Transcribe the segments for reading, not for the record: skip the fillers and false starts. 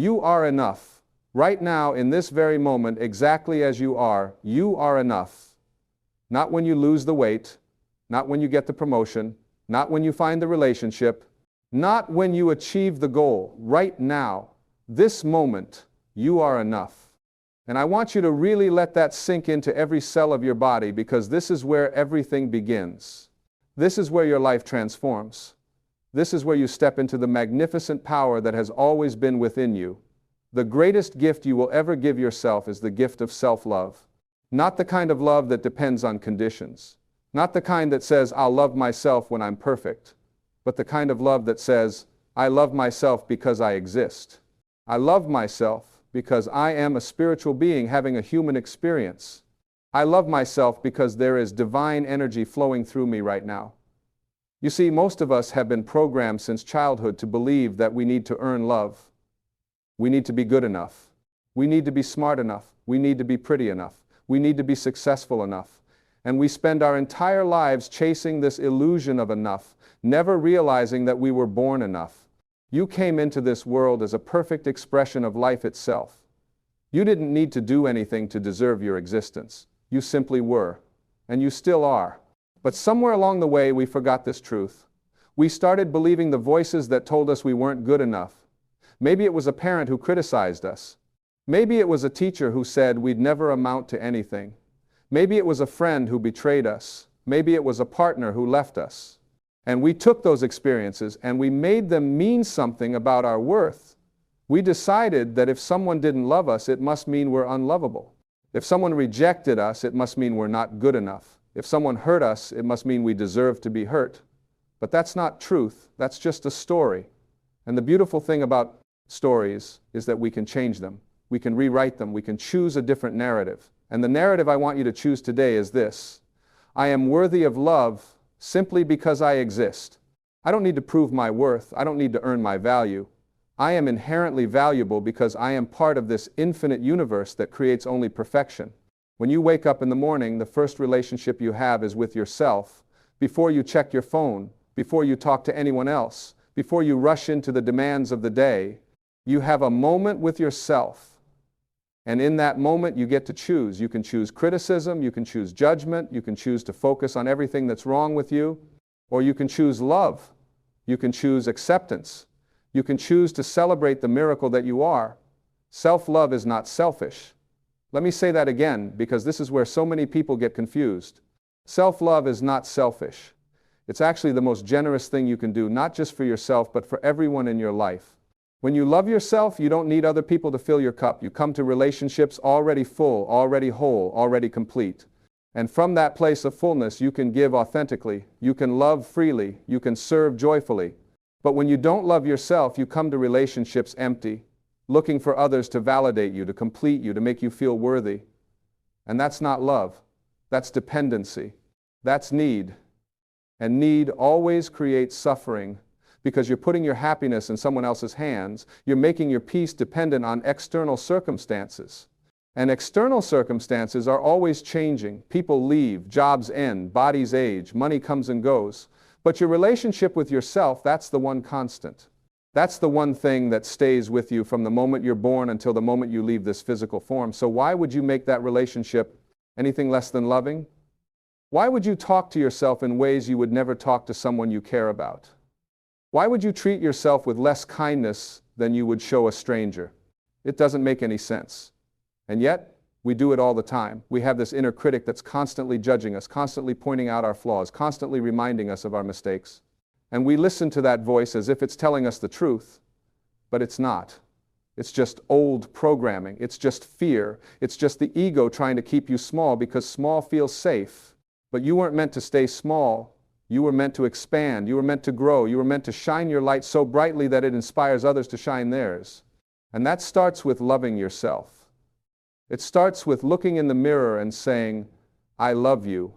You are enough. Right now, in this very moment, exactly as you are enough. Not when you lose the weight, not when you get the promotion, not when you find the relationship, not when you achieve the goal. Right now, this moment, you are enough. And I want you to really let that sink into every cell of your body, because this is where everything begins. This is where your life transforms. This is where you step into the magnificent power that has always been within you. The greatest gift you will ever give yourself is the gift of self-love. Not the kind of love that depends on conditions. Not the kind that says, I'll love myself when I'm perfect. But the kind of love that says, I love myself because I exist. I love myself because I am a spiritual being having a human experience. I love myself because there is divine energy flowing through me right now. You see, most of us have been programmed since childhood to believe that we need to earn love. We need to be good enough. We need to be smart enough. We need to be pretty enough. We need to be successful enough. And we spend our entire lives chasing this illusion of enough, never realizing that we were born enough. You came into this world as a perfect expression of life itself. You didn't need to do anything to deserve your existence. You simply were. And you still are. But somewhere along the way, we forgot this truth. We started believing the voices that told us we weren't good enough. Maybe it was a parent who criticized us. Maybe it was a teacher who said we'd never amount to anything. Maybe it was a friend who betrayed us. Maybe it was a partner who left us. And we took those experiences and we made them mean something about our worth. We decided that if someone didn't love us, it must mean we're unlovable. If someone rejected us, it must mean we're not good enough. If someone hurt us, it must mean we deserve to be hurt. But that's not truth. That's just a story. And the beautiful thing about stories is that we can change them. We can rewrite them. We can choose a different narrative. And the narrative I want you to choose today is this. I am worthy of love simply because I exist. I don't need to prove my worth. I don't need to earn my value. I am inherently valuable because I am part of this infinite universe that creates only perfection. When you wake up in the morning, the first relationship you have is with yourself. Before you check your phone, before you talk to anyone else, before you rush into the demands of the day, you have a moment with yourself. And in that moment, you get to choose. You can choose criticism, you can choose judgment, you can choose to focus on everything that's wrong with you, or you can choose love. You can choose acceptance. You can choose to celebrate the miracle that you are. Self-love is not selfish. Let me say that again, because this is where so many people get confused. Self-love is not selfish. It's actually the most generous thing you can do, not just for yourself, but for everyone in your life. When you love yourself, you don't need other people to fill your cup. You come to relationships already full, already whole, already complete. And from that place of fullness, you can give authentically. You can love freely. You can serve joyfully. But when you don't love yourself, you come to relationships empty, looking for others to validate you, to complete you, to make you feel worthy. And that's not love. That's dependency. That's need. And need always creates suffering. Because you're putting your happiness in someone else's hands, you're making your peace dependent on external circumstances. And external circumstances are always changing. People leave, jobs end, bodies age, money comes and goes. But your relationship with yourself, that's the one constant. That's the one thing that stays with you from the moment you're born until the moment you leave this physical form. So why would you make that relationship anything less than loving? Why would you talk to yourself in ways you would never talk to someone you care about? Why would you treat yourself with less kindness than you would show a stranger? It doesn't make any sense. And yet, we do it all the time. We have this inner critic that's constantly judging us, constantly pointing out our flaws, constantly reminding us of our mistakes. And we listen to that voice as if it's telling us the truth, but it's not. It's just old programming. It's just fear. It's just the ego trying to keep you small because small feels safe. But you weren't meant to stay small. You were meant to expand. You were meant to grow. You were meant to shine your light so brightly that it inspires others to shine theirs. And that starts with loving yourself. It starts with looking in the mirror and saying, I love you.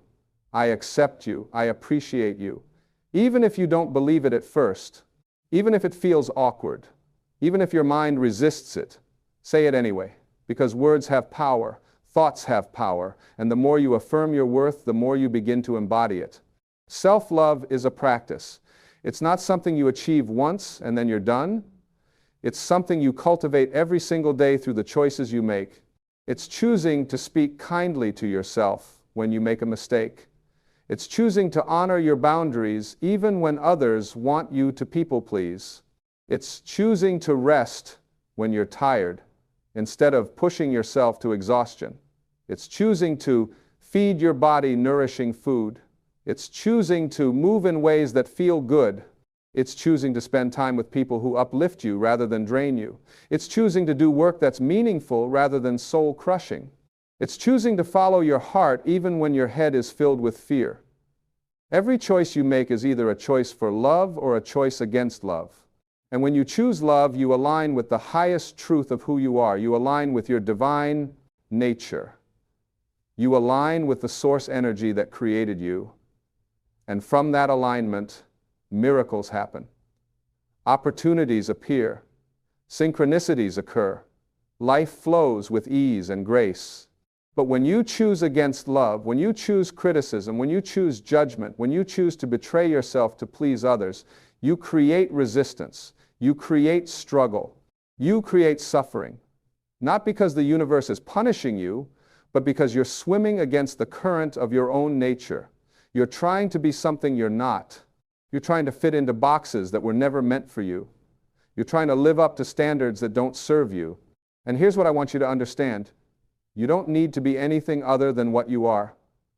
I accept you. I appreciate you. Even if you don't believe it at first, even if it feels awkward, even if your mind resists it, say it anyway, because words have power, thoughts have power, and the more you affirm your worth, the more you begin to embody it. Self-love is a practice. It's not something you achieve once and then you're done. It's something you cultivate every single day through the choices you make. It's choosing to speak kindly to yourself when you make a mistake. It's choosing to honor your boundaries even when others want you to people please. It's choosing to rest when you're tired instead of pushing yourself to exhaustion. It's choosing to feed your body nourishing food. It's choosing to move in ways that feel good. It's choosing to spend time with people who uplift you rather than drain you. It's choosing to do work that's meaningful rather than soul-crushing. It's choosing to follow your heart even when your head is filled with fear. Every choice you make is either a choice for love or a choice against love. And when you choose love, you align with the highest truth of who you are. You align with your divine nature. You align with the source energy that created you. And from that alignment, miracles happen. Opportunities appear. Synchronicities occur. Life flows with ease and grace. But when you choose against love, when you choose criticism, when you choose judgment, when you choose to betray yourself to please others, you create resistance. You create struggle. You create suffering. Not because the universe is punishing you, but because you're swimming against the current of your own nature. You're trying to be something you're not. You're trying to fit into boxes that were never meant for you. You're trying to live up to standards that don't serve you. And here's what I want you to understand. You don't need to be anything other than what you are.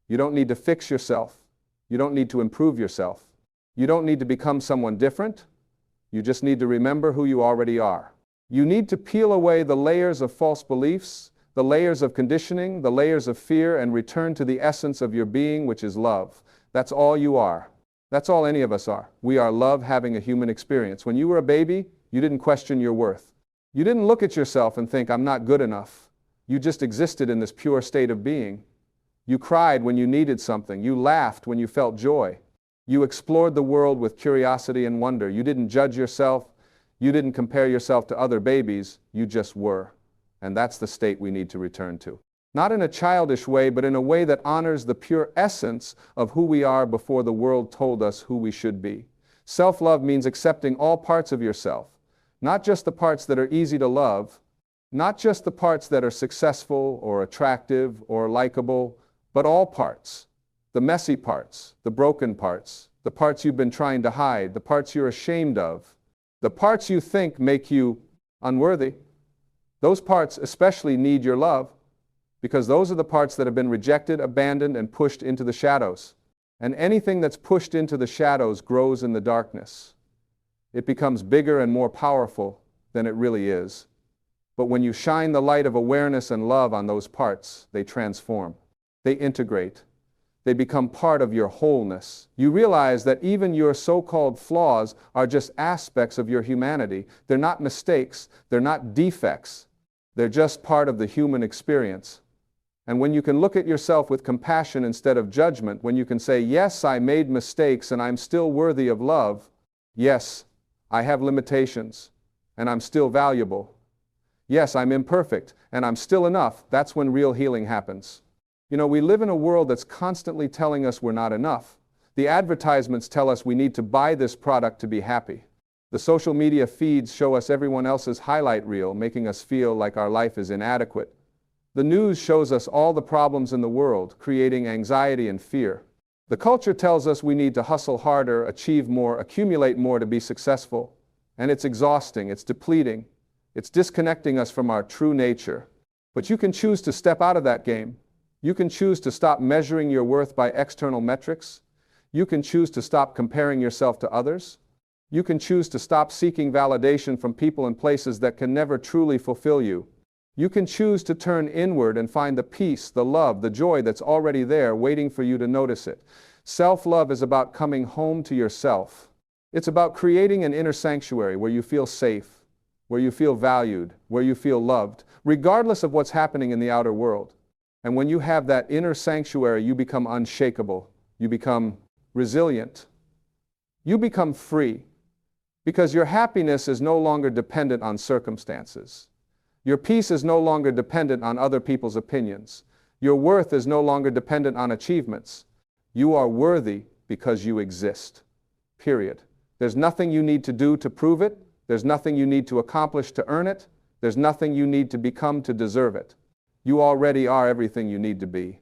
You don't need to fix yourself. You don't need to improve yourself. You don't need to become someone different. You just need to remember who you already are. You need to peel away the layers of false beliefs, the layers of conditioning, the layers of fear, and return to the essence of your being, which is love. That's all you are. That's all any of us are. We are love having a human experience. When you were a baby, you didn't question your worth. You didn't look at yourself and think, I'm not good enough. You just existed in this pure state of being. You cried when you needed something. You laughed when you felt joy. You explored the world with curiosity and wonder. You didn't judge yourself. You didn't compare yourself to other babies. You just were. And that's the state we need to return to. Not in a childish way, but in a way that honors the pure essence of who we are before the world told us who we should be. Self-love means accepting all parts of yourself, not just the parts that are easy to love, not just the parts that are successful or attractive or likable, but all parts. The messy parts, the broken parts, the parts you've been trying to hide, the parts you're ashamed of, the parts you think make you unworthy. Those parts especially need your love, because those are the parts that have been rejected, abandoned, and pushed into the shadows. And anything that's pushed into the shadows grows in the darkness. It becomes bigger and more powerful than it really is. But when you shine the light of awareness and love on those parts, they transform. They integrate. They become part of your wholeness. You realize that even your so-called flaws are just aspects of your humanity. They're not mistakes. They're not defects. They're just part of the human experience. And when you can look at yourself with compassion instead of judgment, when you can say, yes, I made mistakes and I'm still worthy of love. Yes, I have limitations and I'm still valuable. Yes, I'm imperfect and I'm still enough. That's when real healing happens. You know, we live in a world that's constantly telling us we're not enough. The advertisements tell us we need to buy this product to be happy. The social media feeds show us everyone else's highlight reel, making us feel like our life is inadequate. The news shows us all the problems in the world, creating anxiety and fear. The culture tells us we need to hustle harder, achieve more, accumulate more to be successful. And it's exhausting, it's depleting, it's disconnecting us from our true nature. But you can choose to step out of that game. You can choose to stop measuring your worth by external metrics. You can choose to stop comparing yourself to others. You can choose to stop seeking validation from people and places that can never truly fulfill you. You can choose to turn inward and find the peace, the love, the joy that's already there waiting for you to notice it. Self-love is about coming home to yourself. It's about creating an inner sanctuary where you feel safe, where you feel valued, where you feel loved, regardless of what's happening in the outer world. And when you have that inner sanctuary, you become unshakable. You become resilient. You become free because your happiness is no longer dependent on circumstances. Your peace is no longer dependent on other people's opinions. Your worth is no longer dependent on achievements. You are worthy because you exist. Period. There's nothing you need to do to prove it. There's nothing you need to accomplish to earn it. There's nothing you need to become to deserve it. You already are everything you need to be.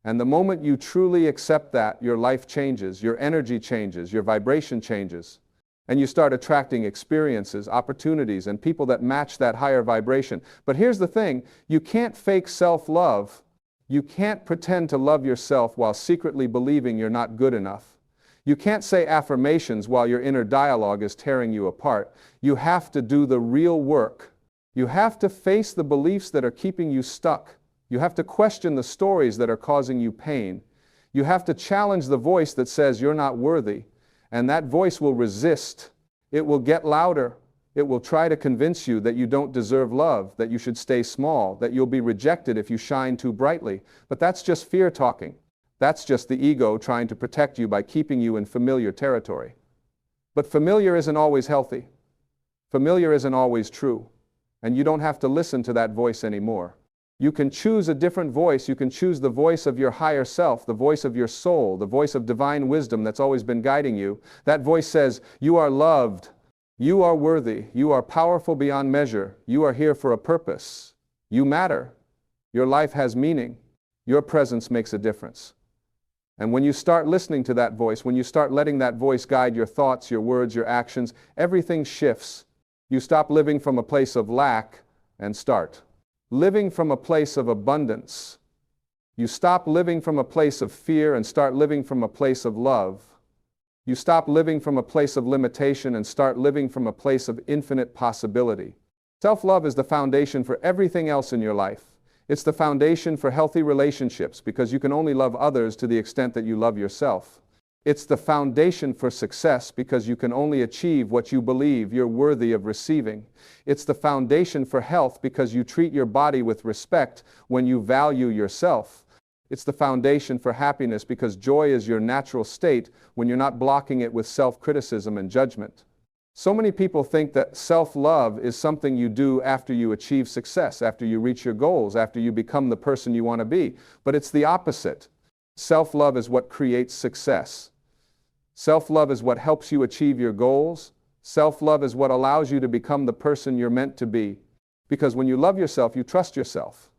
And the moment you truly accept that, your life changes, your energy changes, your vibration changes, and you start attracting experiences, opportunities, and people that match that higher vibration. But here's the thing, you can't fake self-love. You can't pretend to love yourself while secretly believing you're not good enough. You can't say affirmations while your inner dialogue is tearing you apart. You have to do the real work. You have to face the beliefs that are keeping you stuck. You have to question the stories that are causing you pain. You have to challenge the voice that says you're not worthy. And that voice will resist. It will get louder. It will try to convince you that you don't deserve love, that you should stay small, that you'll be rejected if you shine too brightly. But that's just fear talking. That's just the ego trying to protect you by keeping you in familiar territory. But familiar isn't always healthy. Familiar isn't always true. And you don't have to listen to that voice anymore. You can choose a different voice. You can choose the voice of your higher self, the voice of your soul, the voice of divine wisdom that's always been guiding you. That voice says, you are loved, you are worthy, you are powerful beyond measure, you are here for a purpose, you matter, your life has meaning, your presence makes a difference. And when you start listening to that voice, when you start letting that voice guide your thoughts, your words, your actions, everything shifts. You stop living from a place of lack and start living from a place of abundance. You stop living from a place of fear and start living from a place of love. You stop living from a place of limitation and start living from a place of infinite possibility. Self-love is the foundation for everything else in your life. It's the foundation for healthy relationships because you can only love others to the extent that you love yourself. It's the foundation for success because you can only achieve what you believe you're worthy of receiving. It's the foundation for health because you treat your body with respect when you value yourself. It's the foundation for happiness because joy is your natural state when you're not blocking it with self-criticism and judgment. So many people think that self-love is something you do after you achieve success, after you reach your goals, after you become the person you want to be. But it's the opposite. Self-love is what creates success. Self-love is what helps you achieve your goals. Self-love is what allows you to become the person you're meant to be. Because when you love yourself, you trust yourself.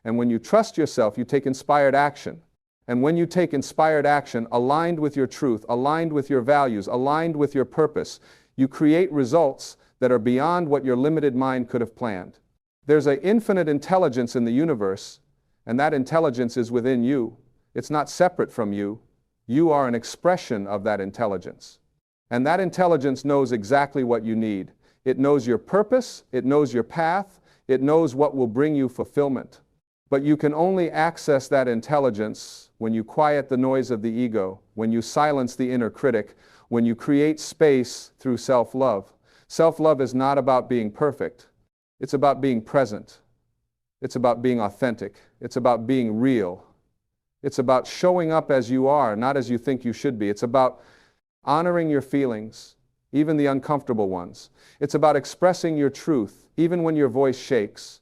And when you trust yourself, you take inspired action. And when you take inspired action, aligned with your truth, aligned with your values, aligned with your purpose, you create results that are beyond what your limited mind could have planned. There's an infinite intelligence in the universe, and that intelligence is within you. It's not separate from you. You are an expression of that intelligence. And that intelligence knows exactly what you need. It knows your purpose, it knows your path, it knows what will bring you fulfillment. But you can only access that intelligence when you quiet the noise of the ego, when you silence the inner critic, when you create space through self-love. Self-love is not about being perfect. It's about being present. It's about being authentic. It's about being real. It's about showing up as you are, not as you think you should be. It's about honoring your feelings, even the uncomfortable ones. It's about expressing your truth, even when your voice shakes.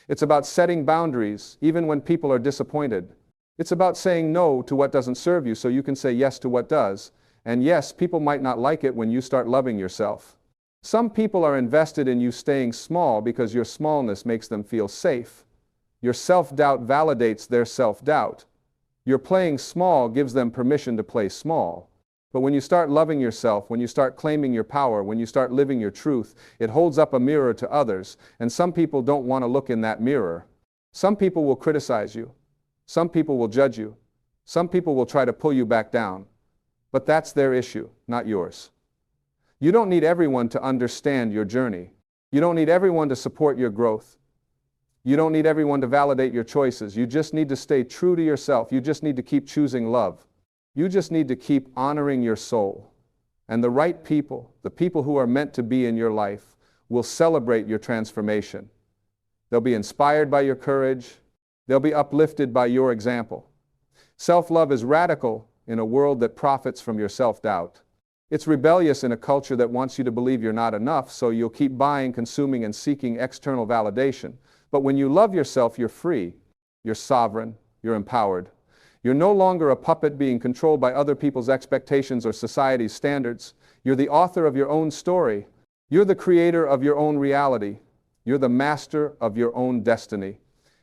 It's about setting boundaries, even when people are disappointed. It's about saying no to what doesn't serve you so you can say yes to what does. And yes, people might not like it when you start loving yourself. Some people are invested in you staying small because your smallness makes them feel safe. Your self-doubt validates their self-doubt. Your playing small gives them permission to play small. But when you start loving yourself, when you start claiming your power, when you start living your truth, it holds up a mirror to others, and some people don't want to look in that mirror. Some people will criticize you. Some people will judge you. Some people will try to pull you back down. But that's their issue, not yours. You don't need everyone to understand your journey. You don't need everyone to support your growth. You don't need everyone to validate your choices. You just need to stay true to yourself. You just need to keep choosing love. You just need to keep honoring your soul. And the right people, the people who are meant to be in your life, will celebrate your transformation. They'll be inspired by your courage. They'll be uplifted by your example. Self-love is radical in a world that profits from your self-doubt. It's rebellious in a culture that wants you to believe you're not enough, so you'll keep buying, consuming, and seeking external validation. But when you love yourself, you're free. You're sovereign. You're empowered. You're no longer a puppet being controlled by other people's expectations or society's standards. You're the author of your own story. You're the creator of your own reality. You're the master of your own destiny.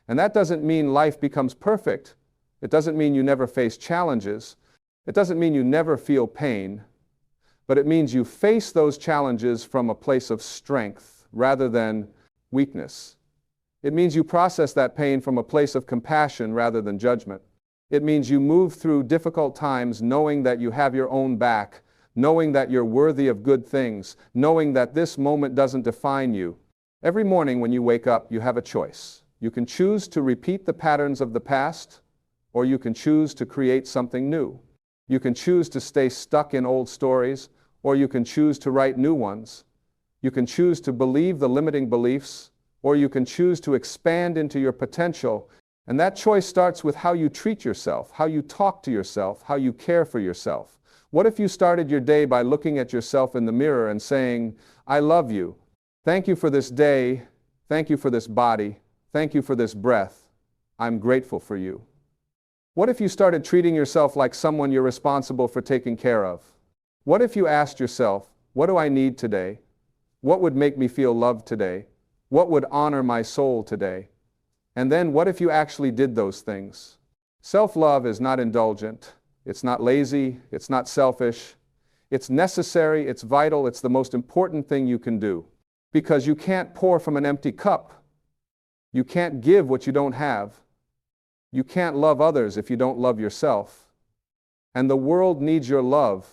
And that doesn't mean life becomes perfect. It doesn't mean you never face challenges. It doesn't mean you never feel pain. But it means you face those challenges from a place of strength rather than weakness. It means you process that pain from a place of compassion rather than judgment. It means you move through difficult times knowing that you have your own back, knowing that you're worthy of good things, knowing that this moment doesn't define you. Every morning when you wake up, you have a choice. You can choose to repeat the patterns of the past, or you can choose to create something new. You can choose to stay stuck in old stories, or you can choose to write new ones. You can choose to believe the limiting beliefs, or you can choose to expand into your potential. And that choice starts with how you treat yourself, how you talk to yourself, how you care for yourself. What if you started your day by looking at yourself in the mirror and saying, I love you. Thank you for this day. Thank you for this body. Thank you for this breath. I'm grateful for you. What if you started treating yourself like someone you're responsible for taking care of? What if you asked yourself, what do I need today? What would make me feel loved today? What would honor my soul today? And then what if you actually did those things? Self-love is not indulgent. It's not lazy. It's not selfish. It's necessary. It's vital. It's the most important thing you can do. Because you can't pour from an empty cup. You can't give what you don't have. You can't love others if you don't love yourself. And the world needs your love.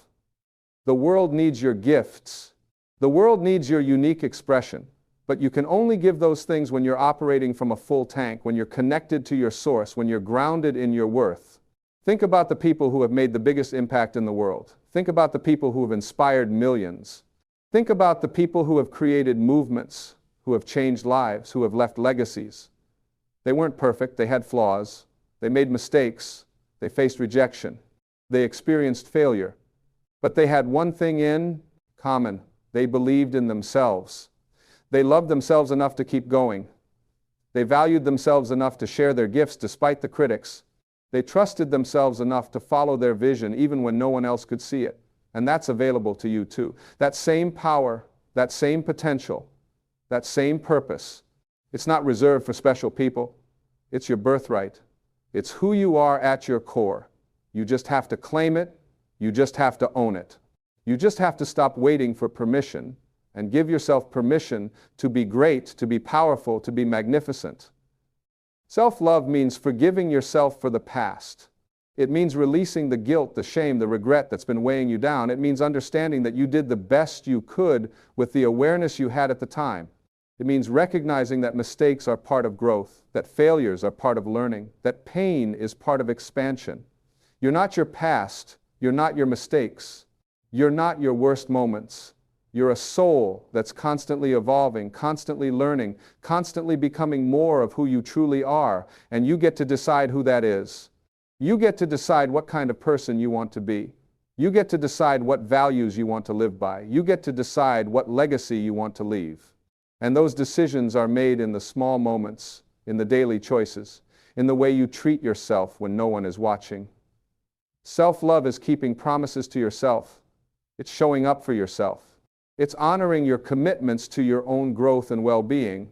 The world needs your gifts. The world needs your unique expression. But you can only give those things when you're operating from a full tank, when you're connected to your source, when you're grounded in your worth. Think about the people who have made the biggest impact in the world. Think about the people who have inspired millions. Think about the people who have created movements, who have changed lives, who have left legacies. They weren't perfect. They had flaws. They made mistakes. They faced rejection. They experienced failure. But they had one thing in common. They believed in themselves. They loved themselves enough to keep going. They valued themselves enough to share their gifts despite the critics. They trusted themselves enough to follow their vision even when no one else could see it. And that's available to you too. That same power, that same potential, that same purpose. It's not reserved for special people. It's your birthright. It's who you are at your core. You just have to claim it. You just have to own it. You just have to stop waiting for permission and give yourself permission to be great, to be powerful, to be magnificent. Self-love means forgiving yourself for the past. It means releasing the guilt, the shame, the regret that's been weighing you down. It means understanding that you did the best you could with the awareness you had at the time. It means recognizing that mistakes are part of growth, that failures are part of learning, that pain is part of expansion. You're not your past. You're not your mistakes. You're not your worst moments. You're a soul that's constantly evolving, constantly learning, constantly becoming more of who you truly are, and you get to decide who that is. You get to decide what kind of person you want to be. You get to decide what values you want to live by. You get to decide what legacy you want to leave. And those decisions are made in the small moments, in the daily choices, in the way you treat yourself when no one is watching. Self-love is keeping promises to yourself. It's showing up for yourself. It's honoring your commitments to your own growth and well-being.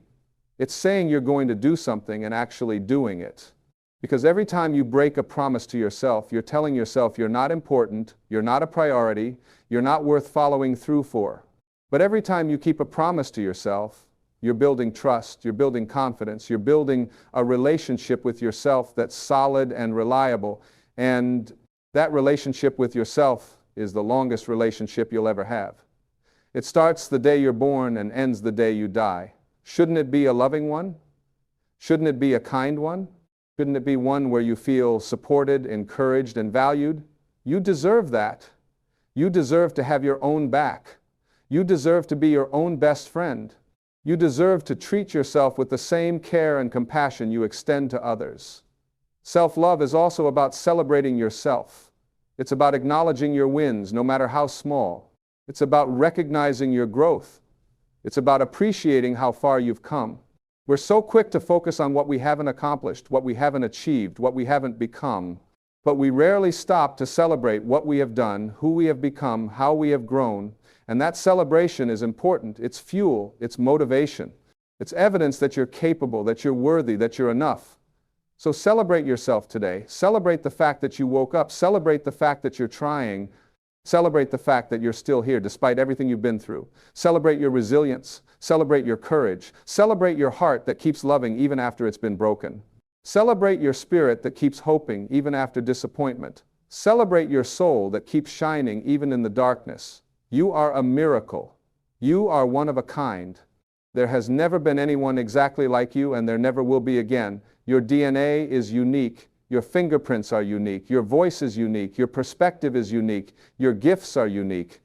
It's saying you're going to do something and actually doing it. Because every time you break a promise to yourself, you're telling yourself you're not important, you're not a priority, you're not worth following through for. But every time you keep a promise to yourself, you're building trust, you're building confidence, you're building a relationship with yourself that's solid and reliable. And that relationship with yourself is the longest relationship you'll ever have. It starts the day you're born and ends the day you die. Shouldn't it be a loving one? Shouldn't it be a kind one? Shouldn't it be one where you feel supported, encouraged, and valued? You deserve that. You deserve to have your own back. You deserve to be your own best friend. You deserve to treat yourself with the same care and compassion you extend to others. Self-love is also about celebrating yourself. It's about acknowledging your wins, no matter how small. It's about recognizing your growth. It's about appreciating how far you've come. We're so quick to focus on what we haven't accomplished, what we haven't achieved, what we haven't become. But we rarely stop to celebrate what we have done, who we have become, how we have grown, and that celebration is important. It's fuel, it's motivation. It's evidence that you're capable, that you're worthy, that you're enough. So celebrate yourself today. Celebrate the fact that you woke up. Celebrate the fact that you're trying. Celebrate the fact that you're still here despite everything you've been through. Celebrate your resilience. Celebrate your courage. Celebrate your heart that keeps loving even after it's been broken. Celebrate your spirit that keeps hoping even after disappointment. Celebrate your soul that keeps shining even in the darkness. You are a miracle. You are one of a kind. There has never been anyone exactly like you, and there never will be again. Your DNA is unique. Your fingerprints are unique. Your voice is unique. Your perspective is unique. Your gifts are unique.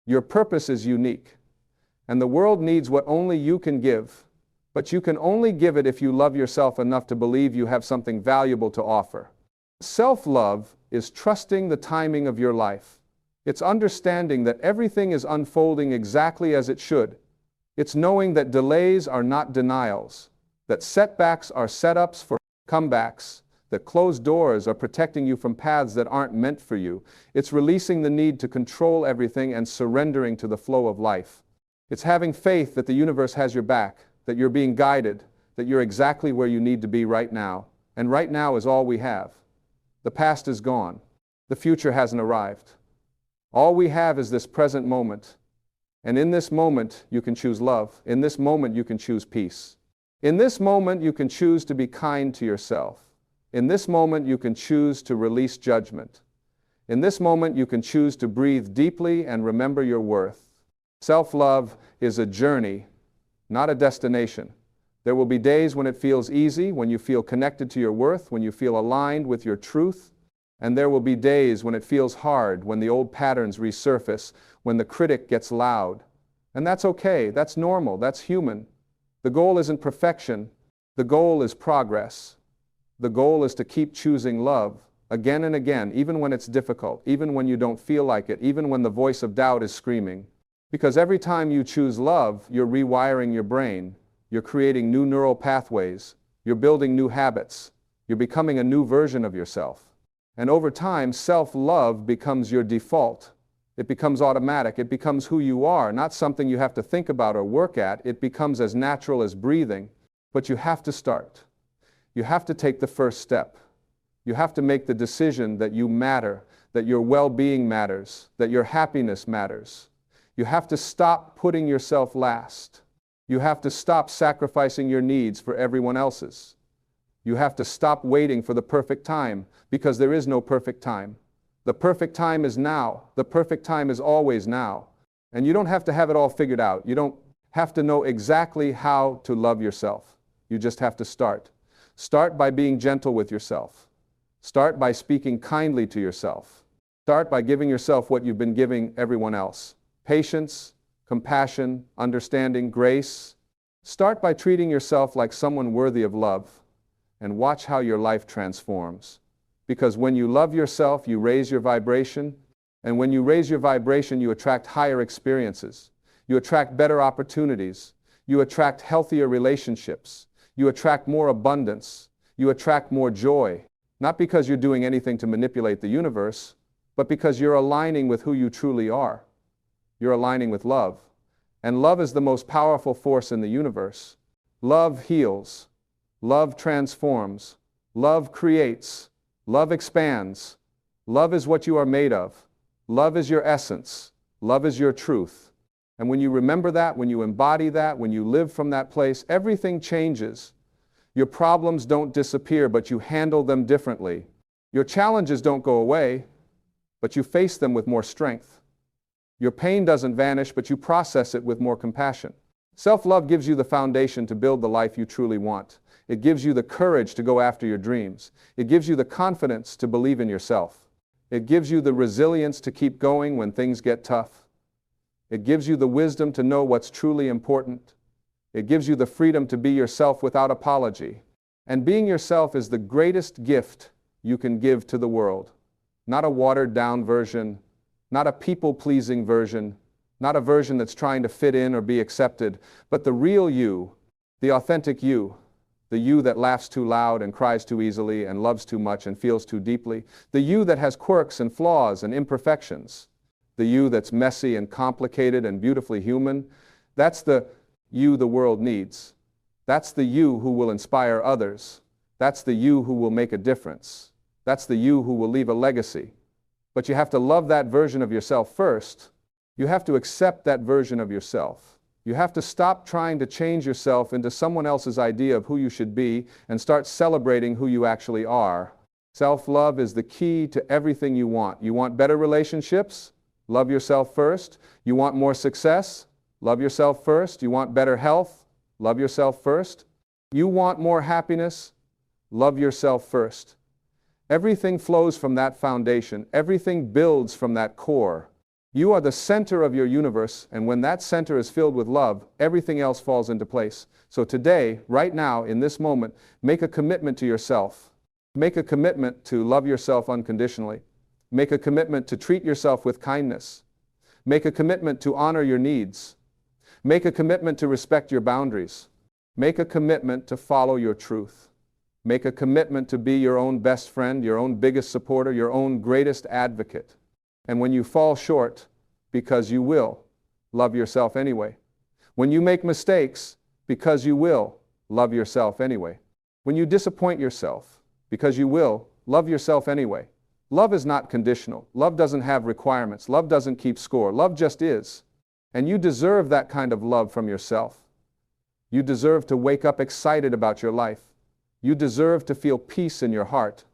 Your purpose is unique. And the world needs what only you can give. But you can only give it if you love yourself enough to believe you have something valuable to offer. Self-love is trusting the timing of your life. It's understanding that everything is unfolding exactly as it should. It's knowing that delays are not denials, that setbacks are setups for comebacks, that closed doors are protecting you from paths that aren't meant for you. It's releasing the need to control everything and surrendering to the flow of life. It's having faith that the universe has your back, that you're being guided, that you're exactly where you need to be right now. And right now is all we have. The past is gone. The future hasn't arrived. All we have is this present moment. And in this moment, you can choose love. In this moment, you can choose peace. In this moment, you can choose to be kind to yourself. In this moment, you can choose to release judgment. In this moment, you can choose to breathe deeply and remember your worth. Self-love is a journey, not a destination. There will be days when it feels easy, when you feel connected to your worth, when you feel aligned with your truth. And there will be days when it feels hard, when the old patterns resurface, when the critic gets loud. And that's okay, that's normal, that's human. The goal isn't perfection, the goal is progress. The goal is to keep choosing love again and again, even when it's difficult, even when you don't feel like it, even when the voice of doubt is screaming. Because every time you choose love, you're rewiring your brain. You're creating new neural pathways. You're building new habits. You're becoming a new version of yourself. And over time, self-love becomes your default. It becomes automatic. It becomes who you are, not something you have to think about or work at. It becomes as natural as breathing. But you have to start. You have to take the first step. You have to make the decision that you matter, that your well-being matters, that your happiness matters. You have to stop putting yourself last. You have to stop sacrificing your needs for everyone else's. You have to stop waiting for the perfect time, because there is no perfect time. The perfect time is now. The perfect time is always now. And you don't have to have it all figured out. You don't have to know exactly how to love yourself. You just have to start. Start by being gentle with yourself. Start by speaking kindly to yourself. Start by giving yourself what you've been giving everyone else. Patience, compassion, understanding, grace. Start by treating yourself like someone worthy of love, and watch how your life transforms. Because when you love yourself, you raise your vibration, and when you raise your vibration, you attract higher experiences. You attract better opportunities. You attract healthier relationships. You attract more abundance. You attract more joy. Not because you're doing anything to manipulate the universe, but because you're aligning with who you truly are. You're aligning with love. And love is the most powerful force in the universe. Love heals. Love transforms. Love creates. Love expands. Love is what you are made of. Love is your essence. Love is your truth. And when you remember that, when you embody that, when you live from that place, everything changes. Your problems don't disappear, but you handle them differently. Your challenges don't go away, but you face them with more strength. Your pain doesn't vanish, but you process it with more compassion. Self-love gives you the foundation to build the life you truly want. It gives you the courage to go after your dreams. It gives you the confidence to believe in yourself. It gives you the resilience to keep going when things get tough. It gives you the wisdom to know what's truly important. It gives you the freedom to be yourself without apology. And being yourself is the greatest gift you can give to the world. Not a watered-down version, not a people-pleasing version, not a version that's trying to fit in or be accepted, but the real you, the authentic you, The you that laughs too loud and cries too easily and loves too much and feels too deeply. The you that has quirks and flaws and imperfections. The you that's messy and complicated and beautifully human. That's the you the world needs. That's the you who will inspire others. That's the you who will make a difference. That's the you who will leave a legacy. But you have to love that version of yourself first. You have to accept that version of yourself. You have to stop trying to change yourself into someone else's idea of who you should be and start celebrating who you actually are. Self-love is the key to everything you want. You want better relationships? Love yourself first. You want more success? Love yourself first. You want better health? Love yourself first. You want more happiness? Love yourself first. Everything flows from that foundation. Everything builds from that core. You are the center of your universe, and when that center is filled with love, everything else falls into place. So today, right now, in this moment, make a commitment to yourself. Make a commitment to love yourself unconditionally. Make a commitment to treat yourself with kindness. Make a commitment to honor your needs. Make a commitment to respect your boundaries. Make a commitment to follow your truth. Make a commitment to be your own best friend, your own biggest supporter, your own greatest advocate. And when you fall short, because you will, love yourself anyway. When you make mistakes, because you will, love yourself anyway. When you disappoint yourself, because you will, love yourself anyway. Love is not conditional. Love doesn't have requirements. Love doesn't keep score. Love just is. And you deserve that kind of love from yourself. You deserve to wake up excited about your life. You deserve to feel peace in your heart.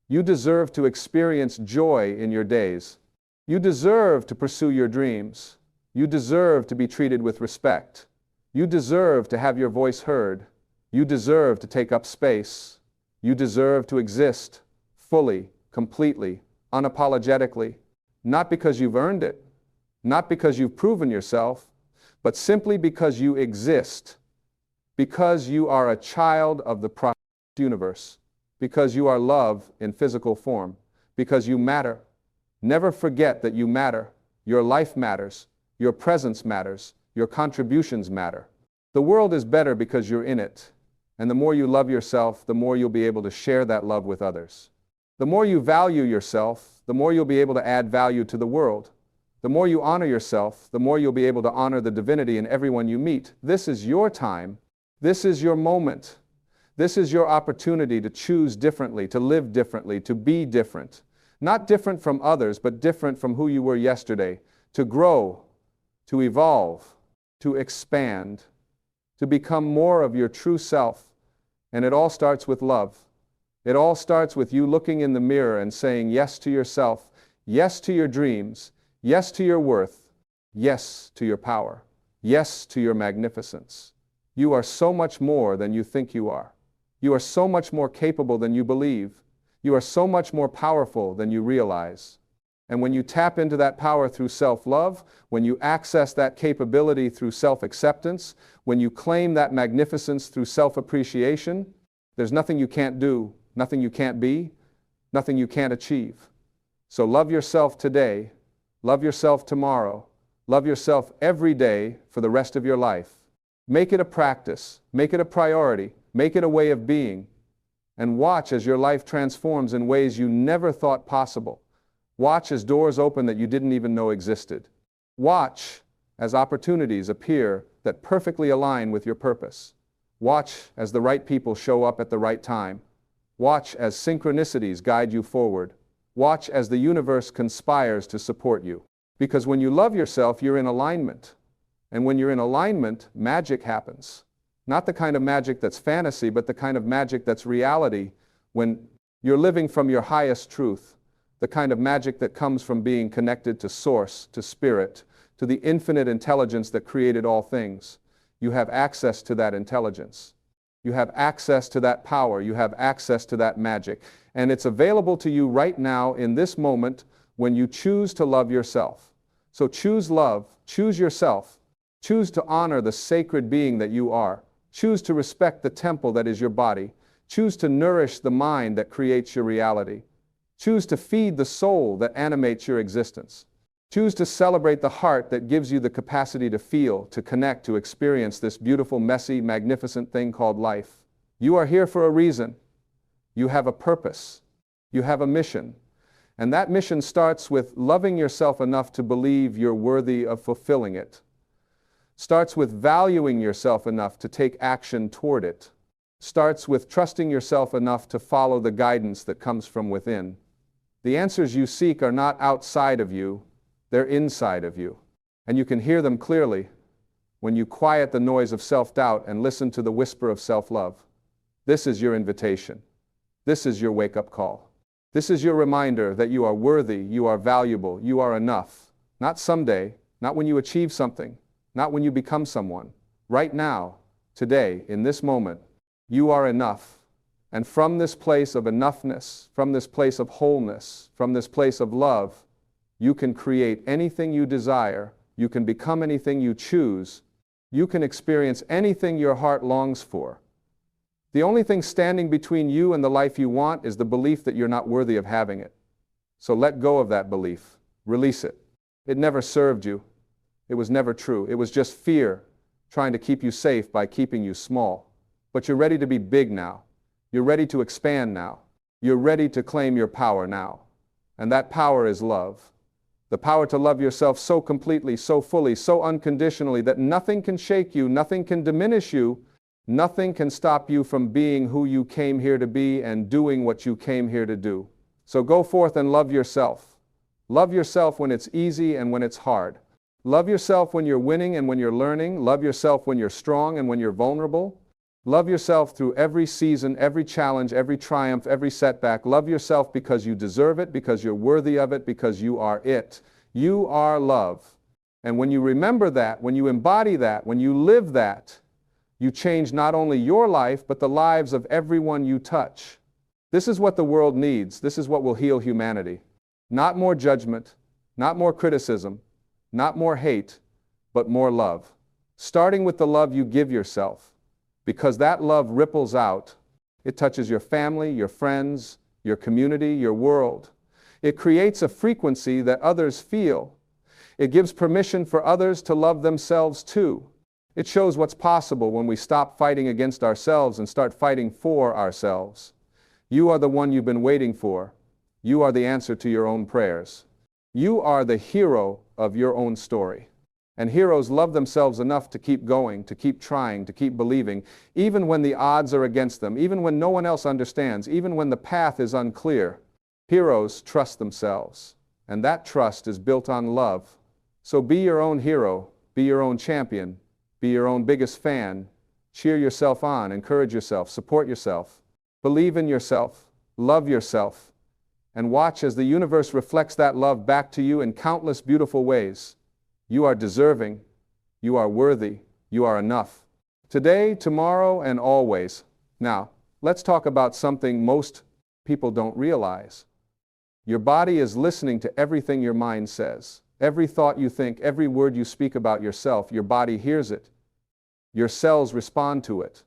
You deserve to experience joy in your days. You deserve to pursue your dreams. You deserve to be treated with respect. You deserve to have your voice heard. You deserve to take up space. You deserve to exist fully, completely, unapologetically, not because you've earned it, not because you've proven yourself, but simply because you exist, because you are a child of the universe, because you are love in physical form, because you matter. Never forget that you matter. Your life matters. Your presence matters. Your contributions matter. The world is better because you're in it. And the more you love yourself, the more you'll be able to share that love with others. The more you value yourself, the more you'll be able to add value to the world. The more you honor yourself, the more you'll be able to honor the divinity in everyone you meet. This is your time. This is your moment. This is your opportunity to choose differently, to live differently, to be different. Not different from others, but different from who you were yesterday. To grow, to evolve, to expand, to become more of your true self. And it all starts with love. It all starts with you looking in the mirror and saying yes to yourself, yes to your dreams, yes to your worth, yes to your power, yes to your magnificence. You are so much more than you think you are. You are so much more capable than you believe. You are so much more powerful than you realize. And when you tap into that power through self-love, when you access that capability through self-acceptance, when you claim that magnificence through self-appreciation, there's nothing you can't do, nothing you can't be, nothing you can't achieve. So love yourself today, love yourself tomorrow, love yourself every day for the rest of your life. Make it a practice, make it a priority, make it a way of being. And watch as your life transforms in ways you never thought possible. Watch as doors open that you didn't even know existed. Watch as opportunities appear that perfectly align with your purpose. Watch as the right people show up at the right time. Watch as synchronicities guide you forward. Watch as the universe conspires to support you. Because when you love yourself, you're in alignment. And when you're in alignment, magic happens. Not the kind of magic that's fantasy, but the kind of magic that's reality when you're living from your highest truth. The kind of magic that comes from being connected to Source, to Spirit, to the infinite intelligence that created all things. You have access to that intelligence. You have access to that power. You have access to that magic. And it's available to you right now in this moment when you choose to love yourself. So choose love, choose yourself, choose to honor the sacred being that you are. Choose to respect the temple that is your body. Choose to nourish the mind that creates your reality. Choose to feed the soul that animates your existence. Choose to celebrate the heart that gives you the capacity to feel, to connect, to experience this beautiful, messy, magnificent thing called life. You are here for a reason. You have a purpose. You have a mission. And that mission starts with loving yourself enough to believe you're worthy of fulfilling it. Starts with valuing yourself enough to take action toward it. Starts with trusting yourself enough to follow the guidance that comes from within. The answers you seek are not outside of you, they're inside of you. And you can hear them clearly when you quiet the noise of self-doubt and listen to the whisper of self-love. This is your invitation. This is your wake-up call. This is your reminder that you are worthy, you are valuable, you are enough. Not someday, not when you achieve something, not when you become someone. Right now, today, in this moment, you are enough. And from this place of enoughness, from this place of wholeness, from this place of love, you can create anything you desire, you can become anything you choose, you can experience anything your heart longs for. The only thing standing between you and the life you want is the belief that you're not worthy of having it. So let go of that belief. Release it. It never served you. It was never true. It was just fear trying to keep you safe by keeping you small. But you're ready to be big now. You're ready to expand now. You're ready to claim your power now. And that power is love. The power to love yourself so completely, so fully, so unconditionally that nothing can shake you, nothing can diminish you, nothing can stop you from being who you came here to be and doing what you came here to do. So go forth and love yourself. Love yourself when it's easy and when it's hard. Love yourself when you're winning and when you're learning. Love yourself when you're strong and when you're vulnerable. Love yourself through every season, every challenge, every triumph, every setback. Love yourself because you deserve it, because you're worthy of it, because you are it. You are love. And when you remember that, when you embody that, when you live that, you change not only your life, but the lives of everyone you touch. This is what the world needs. This is what will heal humanity. Not more judgment, not more criticism, not more hate, but more love. Starting with the love you give yourself. Because that love ripples out. It touches your family, your friends, your community, your world. It creates a frequency that others feel. It gives permission for others to love themselves too. It shows what's possible when we stop fighting against ourselves and start fighting for ourselves. You are the one you've been waiting for. You are the answer to your own prayers. You are the hero of your own story. And heroes love themselves enough to keep going, to keep trying, to keep believing, even when the odds are against them, even when no one else understands, even when the path is unclear. Heroes trust themselves, and that trust is built on love. So be your own hero, be your own champion, be your own biggest fan. Cheer yourself on, encourage yourself, support yourself. Believe in yourself, love yourself, and watch as the universe reflects that love back to you in countless beautiful ways. You are deserving, you are worthy, you are enough. Today, tomorrow, and always. Now, let's talk about something most people don't realize. Your body is listening to everything your mind says. Every thought you think, every word you speak about yourself, your body hears it. Your cells respond to it.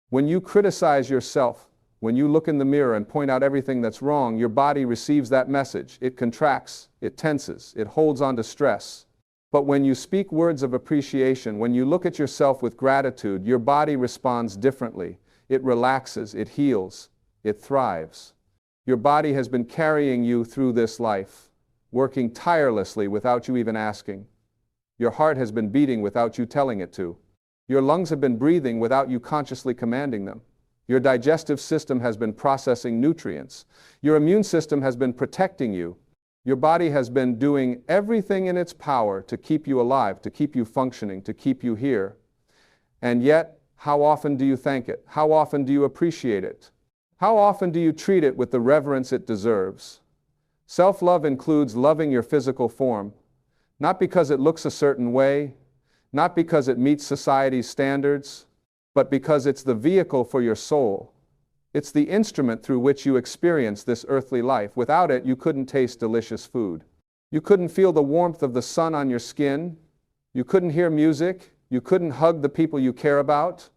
When you criticize yourself, when you look in the mirror and point out everything that's wrong, your body receives that message. It contracts, it tenses, it holds on to stress. But when you speak words of appreciation, when you look at yourself with gratitude, your body responds differently. It relaxes, it heals, it thrives. Your body has been carrying you through this life, working tirelessly without you even asking. Your heart has been beating without you telling it to. Your lungs have been breathing without you consciously commanding them. Your digestive system has been processing nutrients. Your immune system has been protecting you. Your body has been doing everything in its power to keep you alive, to keep you functioning, to keep you here. And yet, how often do you thank it? How often do you appreciate it? How often do you treat it with the reverence it deserves? Self-love includes loving your physical form, not because it looks a certain way, not because it meets society's standards, but because it's the vehicle for your soul. It's the instrument through which you experience this earthly life. Without it, you couldn't taste delicious food. You couldn't feel the warmth of the sun on your skin. You couldn't hear music. You couldn't hug the people you care about.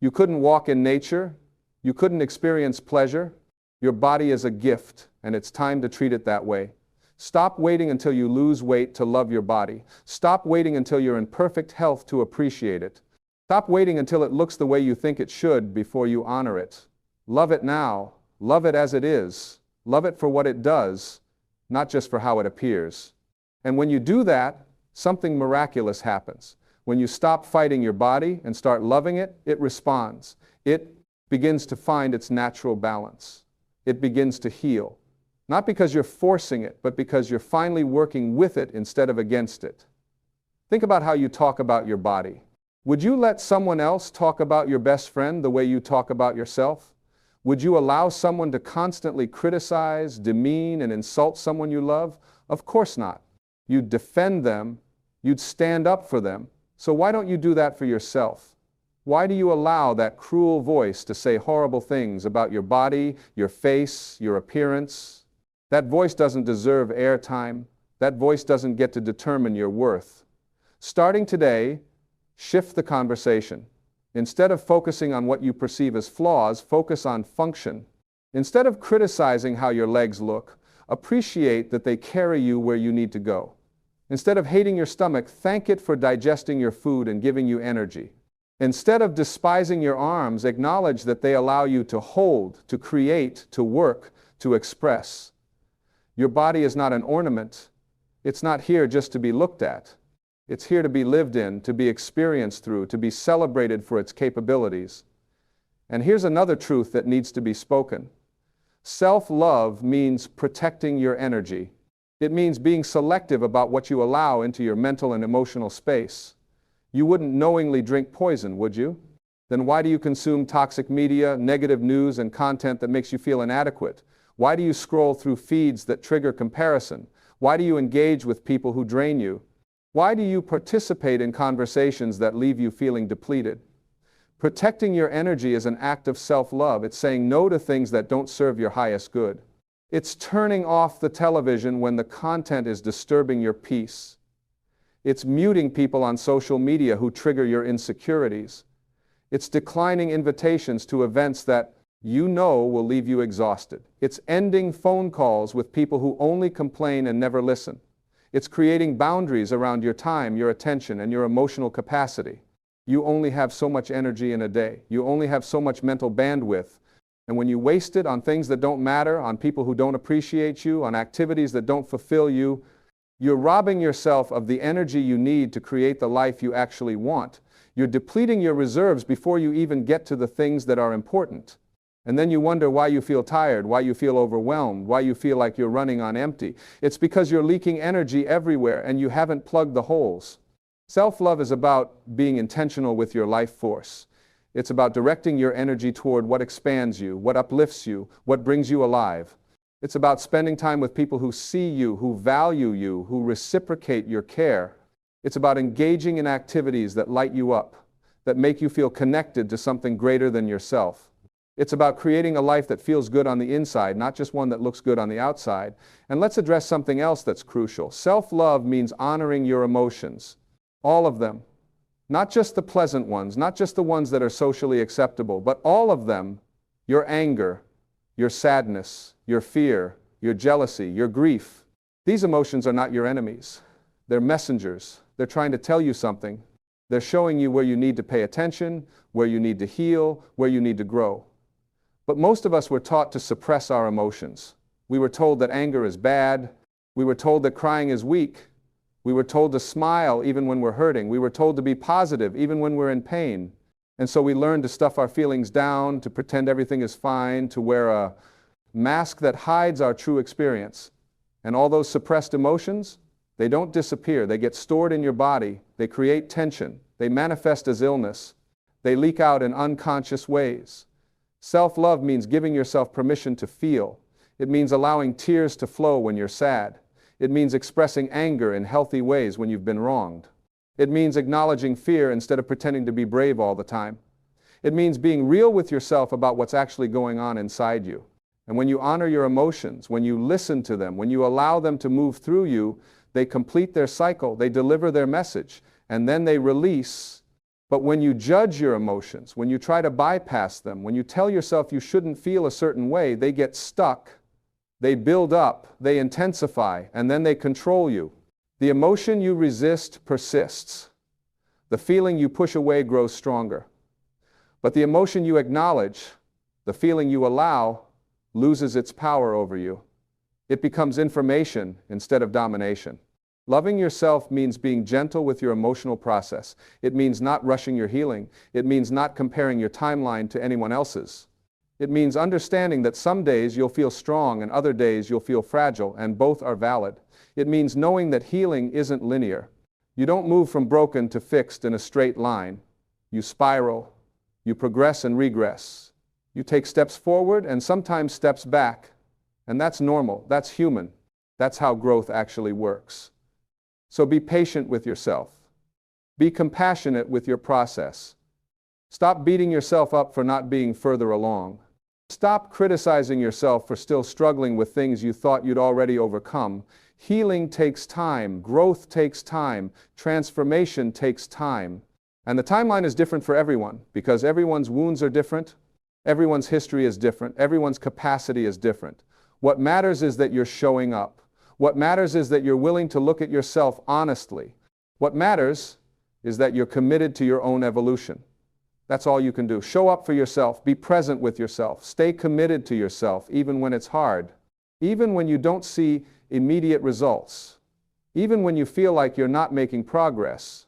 You couldn't walk in nature. You couldn't experience pleasure. Your body is a gift, and it's time to treat it that way. Stop waiting until you lose weight to love your body. Stop waiting until you're in perfect health to appreciate it. Stop waiting until it looks the way you think it should before you honor it. Love it now. Love it as it is. Love it for what it does, not just for how it appears. And when you do that, something miraculous happens. When you stop fighting your body and start loving it, it responds. It begins to find its natural balance. It begins to heal. Not because you're forcing it, but because you're finally working with it instead of against it. Think about how you talk about your body. Would you let someone else talk about your best friend the way you talk about yourself? Would you allow someone to constantly criticize, demean, and insult someone you love? Of course not. You'd defend them. You'd stand up for them. So why don't you do that for yourself? Why do you allow that cruel voice to say horrible things about your body, your face, your appearance? That voice doesn't deserve airtime. That voice doesn't get to determine your worth. Starting today, shift the conversation. Instead of focusing on what you perceive as flaws, focus on function. Instead of criticizing how your legs look, appreciate that they carry you where you need to go. Instead of hating your stomach, thank it for digesting your food and giving you energy. Instead of despising your arms, acknowledge that they allow you to hold, to create, to work, to express. Your body is not an ornament. It's not here just to be looked at. It's here to be lived in, to be experienced through, to be celebrated for its capabilities. And here's another truth that needs to be spoken. Self-love means protecting your energy. It means being selective about what you allow into your mental and emotional space. You wouldn't knowingly drink poison, would you? Then why do you consume toxic media, negative news, and content that makes you feel inadequate? Why do you scroll through feeds that trigger comparison? Why do you engage with people who drain you? Why do you participate in conversations that leave you feeling depleted? Protecting your energy is an act of self-love. It's saying no to things that don't serve your highest good. It's turning off the television when the content is disturbing your peace. It's muting people on social media who trigger your insecurities. It's declining invitations to events that you know will leave you exhausted. It's ending phone calls with people who only complain and never listen. It's creating boundaries around your time, your attention, and your emotional capacity. You only have so much energy in a day. You only have so much mental bandwidth. And when you waste it on things that don't matter, on people who don't appreciate you, on activities that don't fulfill you, you're robbing yourself of the energy you need to create the life you actually want. You're depleting your reserves before you even get to the things that are important. And then you wonder why you feel tired, why you feel overwhelmed, why you feel like you're running on empty. It's because you're leaking energy everywhere and you haven't plugged the holes. Self-love is about being intentional with your life force. It's about directing your energy toward what expands you, what uplifts you, what brings you alive. It's about spending time with people who see you, who value you, who reciprocate your care. It's about engaging in activities that light you up, that make you feel connected to something greater than yourself. It's about creating a life that feels good on the inside, not just one that looks good on the outside. And let's address something else that's crucial. Self-love means honoring your emotions, all of them. Not just the pleasant ones, not just the ones that are socially acceptable, but all of them. Your anger, your sadness, your fear, your jealousy, your grief. These emotions are not your enemies. They're messengers. They're trying to tell you something. They're showing you where you need to pay attention, where you need to heal, where you need to grow. But most of us were taught to suppress our emotions. We were told that anger is bad. We were told that crying is weak. We were told to smile even when we're hurting. We were told to be positive even when we're in pain. And so we learned to stuff our feelings down, to pretend everything is fine, to wear a mask that hides our true experience. And all those suppressed emotions, they don't disappear. They get stored in your body. They create tension. They manifest as illness. They leak out in unconscious ways. Self-love means giving yourself permission to feel. It means allowing tears to flow when you're sad. It means expressing anger in healthy ways when you've been wronged. It means acknowledging fear instead of pretending to be brave all the time. It means being real with yourself about what's actually going on inside you. And when you honor your emotions, when you listen to them, when you allow them to move through you, they complete their cycle, they deliver their message, and then they release. But when you judge your emotions, when you try to bypass them, when you tell yourself you shouldn't feel a certain way, they get stuck, they build up, they intensify, and then they control you. The emotion you resist persists. The feeling you push away grows stronger. But the emotion you acknowledge, the feeling you allow, loses its power over you. It becomes information instead of domination. Loving yourself means being gentle with your emotional process. It means not rushing your healing. It means not comparing your timeline to anyone else's. It means understanding that some days you'll feel strong and other days you'll feel fragile, and both are valid. It means knowing that healing isn't linear. You don't move from broken to fixed in a straight line. You spiral. You progress and regress. You take steps forward and sometimes steps back. And that's normal. That's human. That's how growth actually works. So be patient with yourself. Be compassionate with your process. Stop beating yourself up for not being further along. Stop criticizing yourself for still struggling with things you thought you'd already overcome. Healing takes time. Growth takes time. Transformation takes time. And the timeline is different for everyone because everyone's wounds are different. Everyone's history is different. Everyone's capacity is different. What matters is that you're showing up. What matters is that you're willing to look at yourself honestly. What matters is that you're committed to your own evolution. That's all you can do. Show up for yourself. Be present with yourself. Stay committed to yourself even when it's hard. Even when you don't see immediate results. Even when you feel like you're not making progress.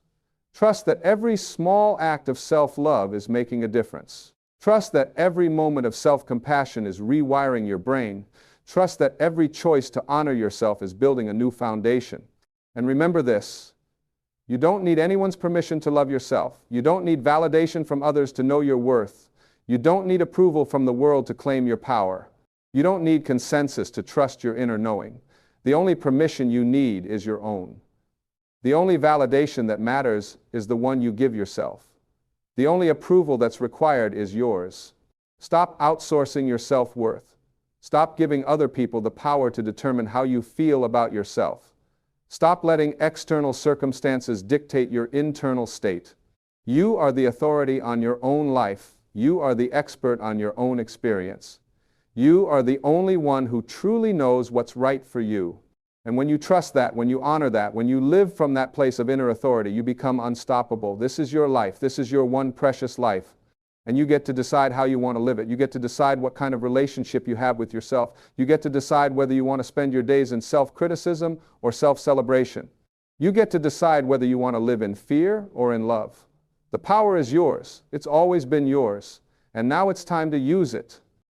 Trust that every small act of self-love is making a difference. Trust that every moment of self-compassion is rewiring your brain. Trust that every choice to honor yourself is building a new foundation. And remember this. You don't need anyone's permission to love yourself. You don't need validation from others to know your worth. You don't need approval from the world to claim your power. You don't need consensus to trust your inner knowing. The only permission you need is your own. The only validation that matters is the one you give yourself. The only approval that's required is yours. Stop outsourcing your self-worth. Stop giving other people the power to determine how you feel about yourself. Stop letting external circumstances dictate your internal state. You are the authority on your own life. You are the expert on your own experience. You are the only one who truly knows what's right for you. And when you trust that, when you honor that, when you live from that place of inner authority, you become unstoppable. This is your life. This is your one precious life. And you get to decide how you want to live it. You get to decide what kind of relationship you have with yourself. You get to decide whether you want to spend your days in self-criticism or self-celebration. You get to decide whether you want to live in fear or in love. The power is yours. It's always been yours. And now it's time to use it.